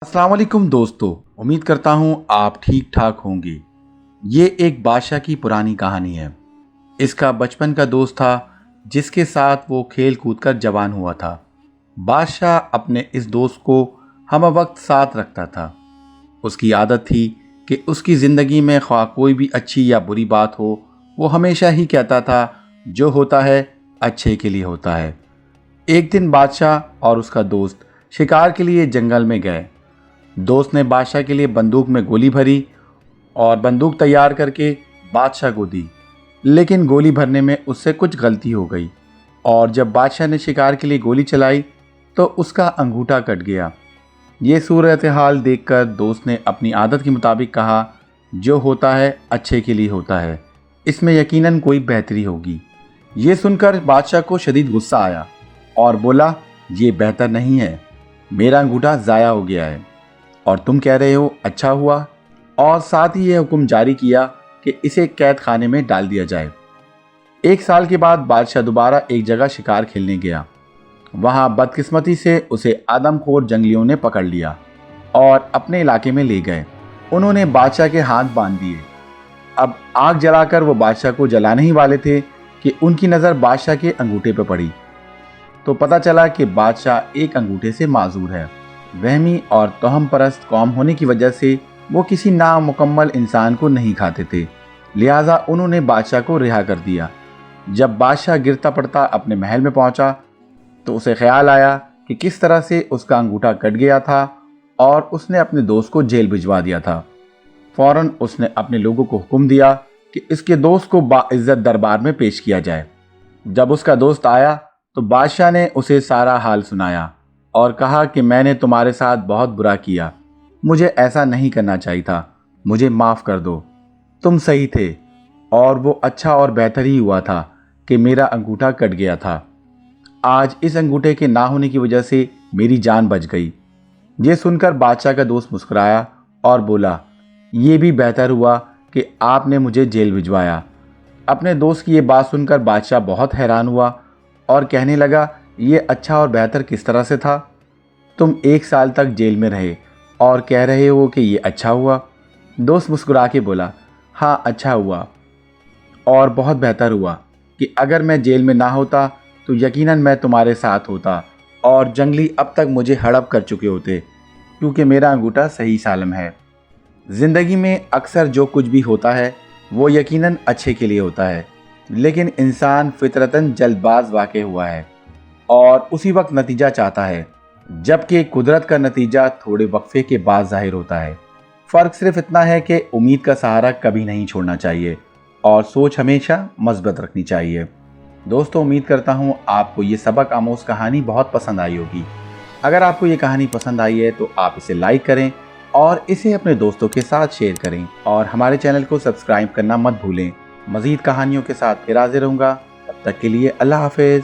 अस्सलाम वालेकुम दोस्तों, उम्मीद करता हूँ आप ठीक ठाक होंगे। ये एक बादशाह की पुरानी कहानी है। इसका बचपन का दोस्त था जिसके साथ वो खेल कूद कर जवान हुआ था। बादशाह अपने इस दोस्त को हम वक्त साथ रखता था। उसकी आदत थी कि उसकी ज़िंदगी में ख्वाह कोई भी अच्छी या बुरी बात हो, वो हमेशा ही कहता था जो होता है अच्छे के लिए होता है। एक दिन बादशाह और उसका दोस्त शिकार के लिए जंगल में गए। दोस्त ने बादशाह के लिए बंदूक में गोली भरी और बंदूक तैयार करके बादशाह को दी, लेकिन गोली भरने में उससे कुछ गलती हो गई और जब बादशाह ने शिकार के लिए गोली चलाई तो उसका अंगूठा कट गया। ये सूरत हाल देखकर दोस्त ने अपनी आदत के मुताबिक कहा, जो होता है अच्छे के लिए होता है, इसमें यकीनन कोई बेहतरी होगी। ये सुनकर बादशाह को शदीद गुस्सा आया और बोला, ये बेहतर नहीं है, मेरा अंगूठा ज़ाया हो गया है और तुम कह रहे हो अच्छा हुआ। और साथ ही यह हुक्म जारी किया कि इसे कैद खाने में डाल दिया जाए। एक साल के बाद बादशाह दोबारा एक जगह शिकार खेलने गया। वहां बदकिस्मती से उसे आदमखोर जंगलियों ने पकड़ लिया और अपने इलाके में ले गए। उन्होंने बादशाह के हाथ बांध दिए। अब आग जलाकर वो बादशाह को जलाने ही वाले थे कि उनकी नज़र बादशाह के अंगूठे पर पड़ी तो पता चला कि बादशाह एक अंगूठे से माजूर है। वहमी और तोहम परस्त कौम होने की वजह से वो किसी नामुकम्मल इंसान को नहीं खाते थे, लिहाजा उन्होंने बादशाह को रिहा कर दिया। जब बादशाह गिरता पड़ता अपने महल में पहुंचा तो उसे ख्याल आया कि किस तरह से उसका अंगूठा कट गया था और उसने अपने दोस्त को जेल भिजवा दिया था। फौरन उसने अपने लोगों को हुक्म दिया कि इसके दोस्त को बाइज्जत दरबार में पेश किया जाए। जब उसका दोस्त आया तो बादशाह ने उसे सारा हाल सुनाया और कहा कि मैंने तुम्हारे साथ बहुत बुरा किया, मुझे ऐसा नहीं करना चाहिए था, मुझे माफ़ कर दो। तुम सही थे और वो अच्छा और बेहतर ही हुआ था कि मेरा अंगूठा कट गया था। आज इस अंगूठे के ना होने की वजह से मेरी जान बच गई। ये सुनकर बादशाह का दोस्त मुस्कुराया और बोला, ये भी बेहतर हुआ कि आपने मुझे जेल भिजवाया। अपने दोस्त की ये बात सुनकर बादशाह बहुत हैरान हुआ और कहने लगा, ये अच्छा और बेहतर किस तरह से था? तुम एक साल तक जेल में रहे और कह रहे हो कि ये अच्छा हुआ। दोस्त मुस्कुरा के बोला, हाँ अच्छा हुआ और बहुत बेहतर हुआ कि अगर मैं जेल में ना होता तो यकीनन मैं तुम्हारे साथ होता और जंगली अब तक मुझे हड़प कर चुके होते, क्योंकि मेरा अंगूठा सही सालम है। ज़िंदगी में अक्सर जो कुछ भी होता है वो यकीनन अच्छे के लिए होता है, लेकिन इंसान फितरतन जल्दबाज वाक़ हुआ है और उसी वक्त नतीजा चाहता है, जबकि कुदरत का नतीजा थोड़े वक्फे के बाद ज़ाहिर होता है। फ़र्क सिर्फ इतना है कि उम्मीद का सहारा कभी नहीं छोड़ना चाहिए और सोच हमेशा मज़बूत रखनी चाहिए। दोस्तों, उम्मीद करता हूँ आपको ये सबक आमोज़ कहानी बहुत पसंद आई होगी। अगर आपको ये कहानी पसंद आई है तो आप इसे लाइक करें और इसे अपने दोस्तों के साथ शेयर करें और हमारे चैनल को सब्सक्राइब करना मत भूलें। मज़ीद कहानियों के साथ फिर हाज़िर रहूँगा। तब तक के लिए अल्लाह हाफ़िज़।